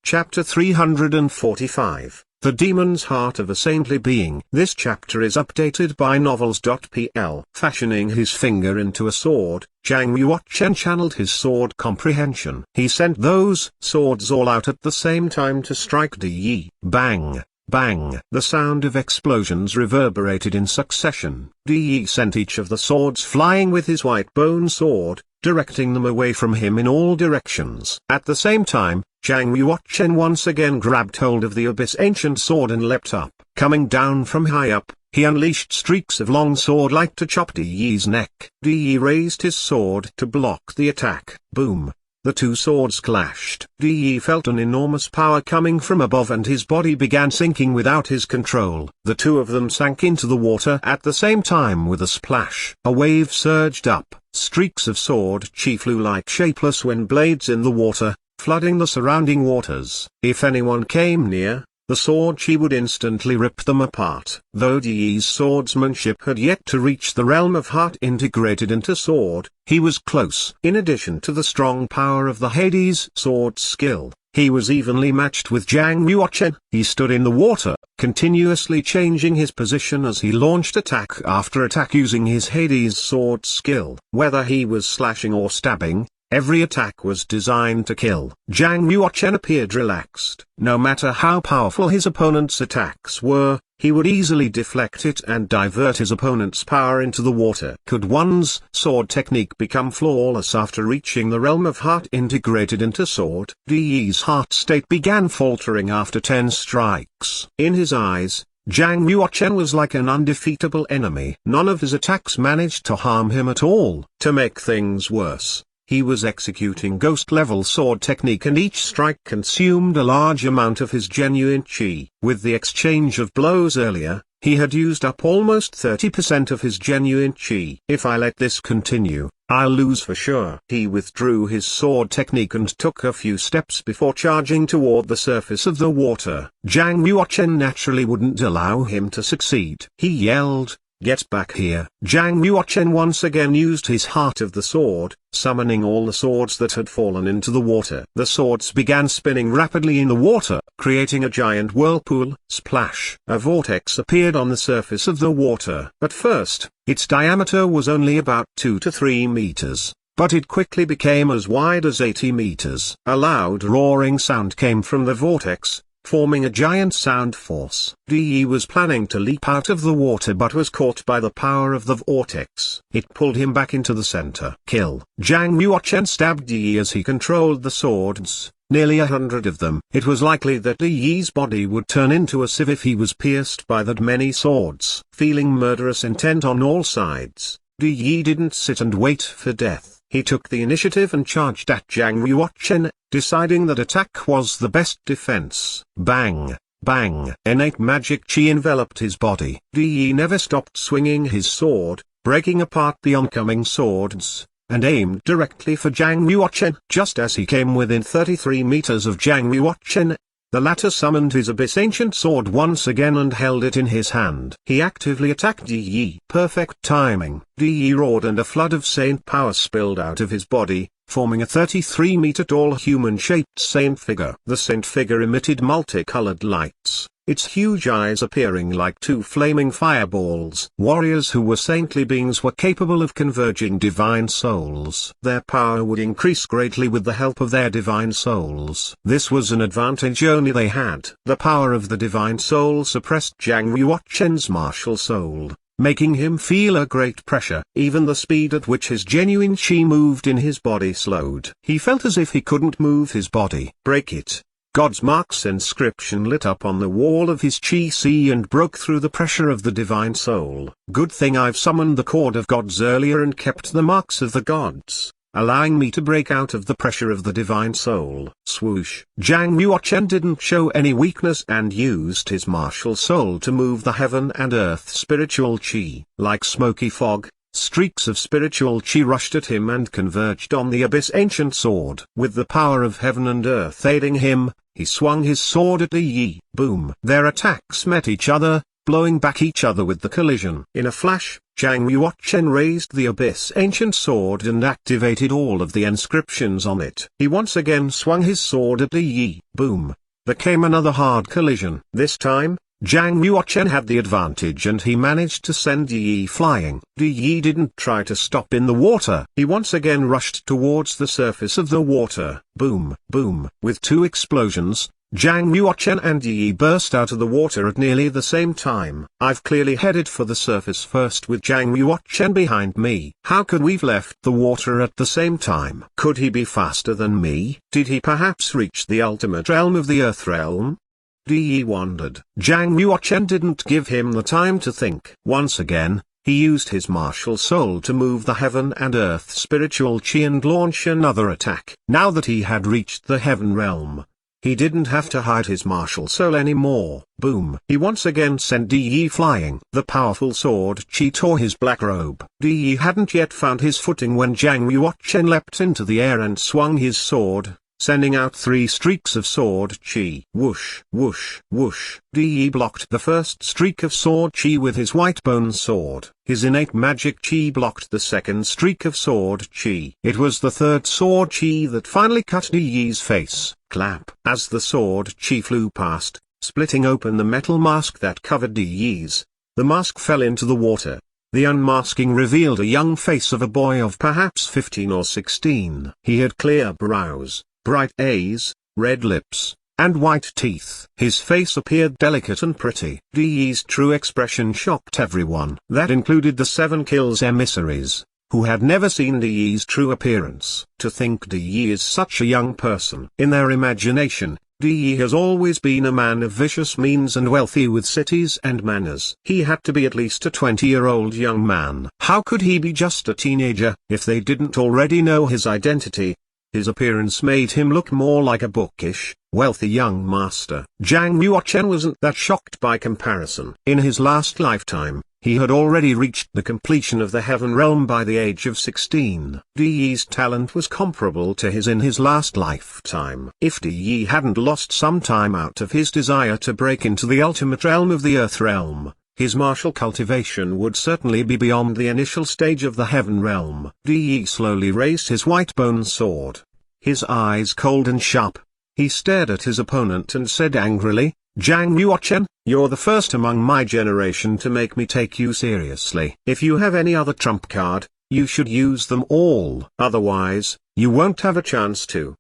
Chapter 345, The Demon's Heart of a Saintly Being. This chapter is updated by Novels.pl. Fashioning his finger into a sword, Zhang Yuochen channeled his sword comprehension. He sent those swords all out at the same time to strike Di. Bang! Bang! The sound of explosions reverberated in succession. Di sent each of the swords flying with his white bone sword, directing them away from him in all directions. At the same time, Zhang Yuochen once again grabbed hold of the Abyss Ancient Sword and leapt up. Coming down from high up, he unleashed streaks of long sword-like to chop Di's neck. Di raised his sword to block the attack. Boom! The two swords clashed. Di felt an enormous power coming from above and his body began sinking without his control. The two of them sank into the water at the same time with a splash. A wave surged up. Streaks of sword chi flew like shapeless wind blades in the water, flooding the surrounding waters. If anyone came near, the sword chi would instantly rip them apart. Though Di's swordsmanship had yet to reach the realm of heart integrated into sword, he was close. In addition to the strong power of the Hades sword skill, he was evenly matched with Zhang Yuochen. He stood in the water, continuously changing his position as he launched attack after attack using his Hades sword skill. Whether he was slashing or stabbing, every attack was designed to kill. Zhang Yuochen appeared relaxed. No matter how powerful his opponent's attacks were, he would easily deflect it and divert his opponent's power into the water. Could one's sword technique become flawless after reaching the realm of heart integrated into sword? Di's heart state began faltering after 10 strikes. In his eyes, Zhang Yuochen was like an undefeatable enemy. None of his attacks managed to harm him at all. To make things worse, he was executing ghost-level sword technique and each strike consumed a large amount of his genuine chi. With the exchange of blows earlier, he had used up almost 30% of his genuine chi. If I let this continue, I'll lose for sure. He withdrew his sword technique and took a few steps before charging toward the surface of the water. Zhang Yuochen naturally wouldn't allow him to succeed. He yelled, "Get back here!" Zhang Yuochen once again used his heart of the sword, summoning all the swords that had fallen into the water. The swords began spinning rapidly in the water, creating a giant whirlpool. Splash! A vortex appeared on the surface of the water. At first, its diameter was only about 2 to 3 meters, but it quickly became as wide as 80 meters. A loud roaring sound came from the vortex, forming a giant sound force. Di was planning to leap out of the water but was caught by the power of the vortex. It pulled him back into the center. Kill! Zhang Yuochen stabbed Di as he controlled the swords, nearly 100 of them. It was likely that Di's body would turn into a sieve if he was pierced by that many swords. Feeling murderous intent on all sides, Di didn't sit and wait for death. He took the initiative and charged at Zhang Yuochen, deciding that attack was the best defense. Bang! Bang! Innate magic chi enveloped his body. Di never stopped swinging his sword, breaking apart the oncoming swords, and aimed directly for Zhang Yuochen. Just as he came within 33 meters of Zhang Yuochen, the latter summoned his Abyss Ancient Sword once again and held it in his hand. He actively attacked Di. Perfect timing. Di roared and a flood of saint power spilled out of his body, forming a 33-meter-tall human-shaped saint figure. The saint figure emitted multicolored lights, its huge eyes appearing like two flaming fireballs. Warriors who were saintly beings were capable of converging divine souls. Their power would increase greatly with the help of their divine souls. This was an advantage only they had. The power of the divine soul suppressed Zhang Yuochen's martial soul, making him feel a great pressure. Even the speed at which his genuine chi moved in his body slowed. He felt as if he couldn't move his body. Break it! God's marks inscription lit up on the wall of his chi sea and broke through the pressure of the divine soul. Good thing I've summoned the cord of gods earlier and kept the marks of the gods, allowing me to break out of the pressure of the divine soul. Swoosh! Zhang Yuochen didn't show any weakness and used his martial soul to move the heaven and earth spiritual chi. Like smoky fog, streaks of spiritual chi rushed at him and converged on the Abyss Ancient Sword. With the power of heaven and earth aiding him, he swung his sword at Di. Boom! Their attacks met each other, blowing back each other with the collision. In a flash, Zhang Yuochen raised the Abyss Ancient Sword and activated all of the inscriptions on it. He once again swung his sword at Di Yi. Boom! There came another hard collision. This time, Zhang Yuochen had the advantage and he managed to send Di Yi flying. Di Yi didn't try to stop in the water. He once again rushed towards the surface of the water. Boom! Boom! With two explosions, Zhang Yuochen and Di Yi burst out of the water at nearly the same time. I've clearly headed for the surface first with Zhang Yuochen behind me. How could we've left the water at the same time? Could he be faster than me? Did he perhaps reach the ultimate realm of the Earth realm? Di Yi wondered. Zhang Yuochen didn't give him the time to think. Once again, he used his martial soul to move the heaven and earth spiritual chi and launch another attack. Now that he had reached the heaven realm, he didn't have to hide his martial soul anymore. Boom! He once again sent Di Yi flying. The powerful sword chi tore his black robe. Di Yi hadn't yet found his footing when Zhang Yuochen leapt into the air and swung his sword, sending out 3 streaks of sword chi. Whoosh, whoosh, whoosh. Di Yi blocked the first streak of sword chi with his white bone sword. His innate magic chi blocked the second streak of sword chi. It was the third sword chi that finally cut Di Yi's face. Clap. As the sword chi flew past, splitting open the metal mask that covered Di Yi's, the mask fell into the water. The unmasking revealed a young face of a boy of perhaps 15 or 16. He had clear brows, bright eyes, red lips, and white teeth. His face appeared delicate and pretty. Di Yi's true expression shocked everyone. That included the 7 Kills emissaries, who had never seen Di Yi's true appearance. To think Di Yi is such a young person. In their imagination, Di Yi has always been a man of vicious means and wealthy with cities and manners. He had to be at least a 20-year-old young man. How could he be just a teenager, if they didn't already know his identity? His appearance made him look more like a bookish, wealthy young master. Zhang Yuochen wasn't that shocked by comparison. In his last lifetime, he had already reached the completion of the heaven realm by the age of 16. Di Yi's talent was comparable to his in his last lifetime. If Di Yi hadn't lost some time out of his desire to break into the ultimate realm of the Earth realm, his martial cultivation would certainly be beyond the initial stage of the heaven realm. Di Yi slowly raised his white bone sword. His eyes cold and sharp, he stared at his opponent and said angrily, "Zhang Yuochen, you're the first among my generation to make me take you seriously. If you have any other trump card, you should use them all. Otherwise, you won't have a chance to."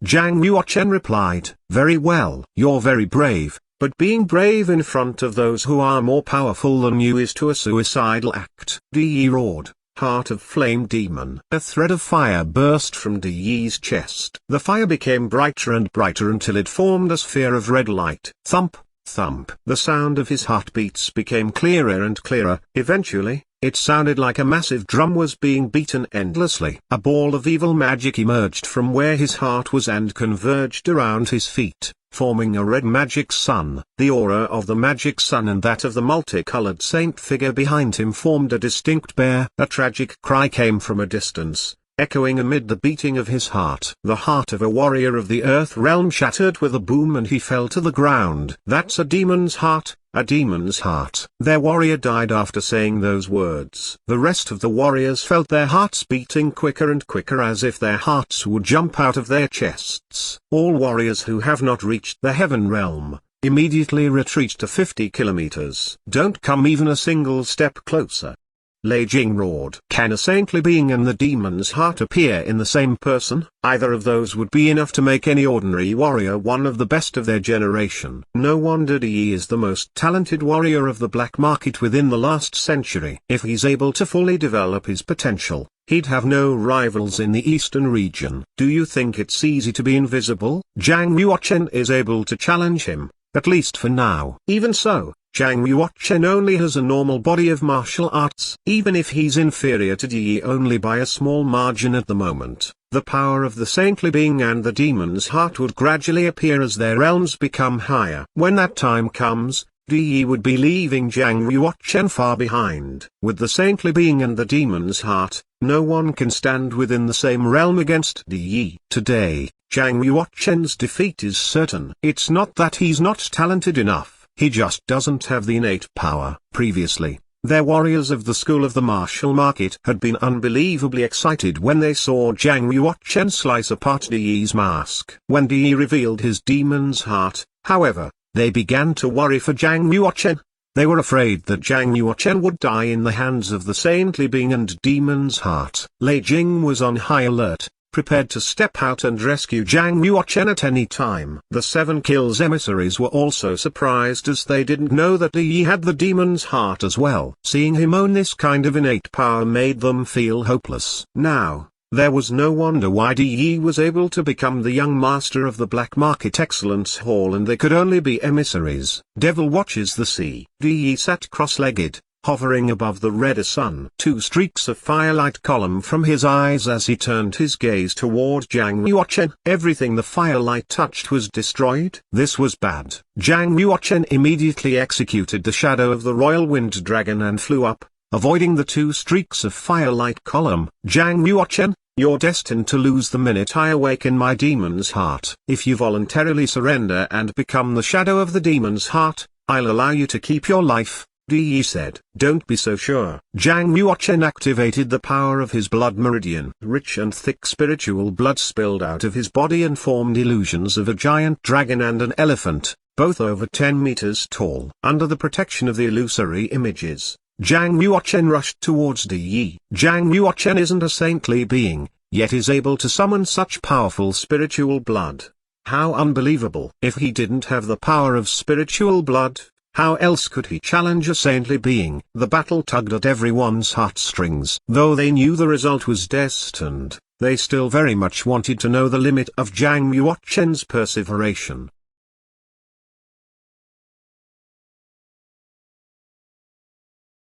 Zhang Yuochen replied, "Very well. You're very brave, but being brave in front of those who are more powerful than you is to a suicidal act." Di Yi roared, "Heart of Flame Demon." A thread of fire burst from Di Yi's chest. The fire became brighter and brighter until it formed a sphere of red light. Thump, thump. The sound of his heartbeats became clearer and clearer. Eventually, it sounded like a massive drum was being beaten endlessly. A ball of evil magic emerged from where his heart was and converged around his feet, forming a red magic sun. The aura of the magic sun and that of the multicolored saint figure behind him formed a distinct pair. A tragic cry came from a distance, echoing amid the beating of his heart. The heart of a warrior of the earth realm shattered with a boom and he fell to the ground. "That's a demon's heart, a demon's heart." Their warrior died after saying those words. The rest of the warriors felt their hearts beating quicker and quicker as if their hearts would jump out of their chests. All warriors who have not reached the heaven realm immediately retreat to 50 kilometers. Don't come even a single step closer. Lei Jing roared. Can a saintly being and the demon's heart appear in the same person? Either of those would be enough to make any ordinary warrior one of the best of their generation. No wonder Di Yi is the most talented warrior of the black market within the last century. If he's able to fully develop his potential, he'd have no rivals in the eastern region. Do you think it's easy to be invisible? Zhang Yuochen is able to challenge him, at least for now. Even so, Zhang Yuochen only has a normal body of martial arts. Even if he's inferior to Di Yi only by a small margin at the moment, the power of the saintly being and the demon's heart would gradually appear as their realms become higher. When that time comes, Di Yi would be leaving Zhang Yuochen far behind. With the saintly being and the demon's heart, no one can stand within the same realm against Di Yi. Today, Zhang Yuochen's defeat is certain. It's not that he's not talented enough. he just doesn't have the innate power. Previously, their warriors of the school of the martial market had been unbelievably excited when they saw Zhang Yuochen slice apart Di's mask. When Di revealed his demon's heart, however, they began to worry for Zhang Yuochen. They were afraid that Zhang Yuochen would die in the hands of the saintly being and demon's heart. Lei Jing was on high alert, prepared to step out and rescue Zhang Yuochen at any time. The 7 Kills emissaries were also surprised as they didn't know that Di had the demon's heart as well. Seeing him own this kind of innate power made them feel hopeless. Now, there was no wonder why Di was able to become the young master of the Black Market Excellence Hall and they could only be emissaries. Devil watches the sea. Di sat cross-legged, hovering above the redder sun. 2 streaks of firelight column from his eyes as he turned his gaze toward Zhang Yuochen. Everything the firelight touched was destroyed. This was bad. Zhang Yuochen immediately executed the shadow of the Royal Wind Dragon and flew up, avoiding the 2 streaks of firelight column. Zhang Yuochen, you're destined to lose the minute I awaken my demon's heart. If you voluntarily surrender and become the shadow of the demon's heart, I'll allow you to keep your life, Di said. Don't be so sure. Zhang Yuochen activated the power of his blood meridian. Rich and thick spiritual blood spilled out of his body and formed illusions of a giant dragon and an elephant, both over 10 meters tall. Under the protection of the illusory images, Zhang Yuochen rushed towards Di. Zhang Yuochen isn't a saintly being, yet is able to summon such powerful spiritual blood. How unbelievable! If he didn't have the power of spiritual blood, how else could he challenge a saintly being? The battle tugged at everyone's heartstrings. Though they knew the result was destined, they still very much wanted to know the limit of Zhang Yuochen's perseveration.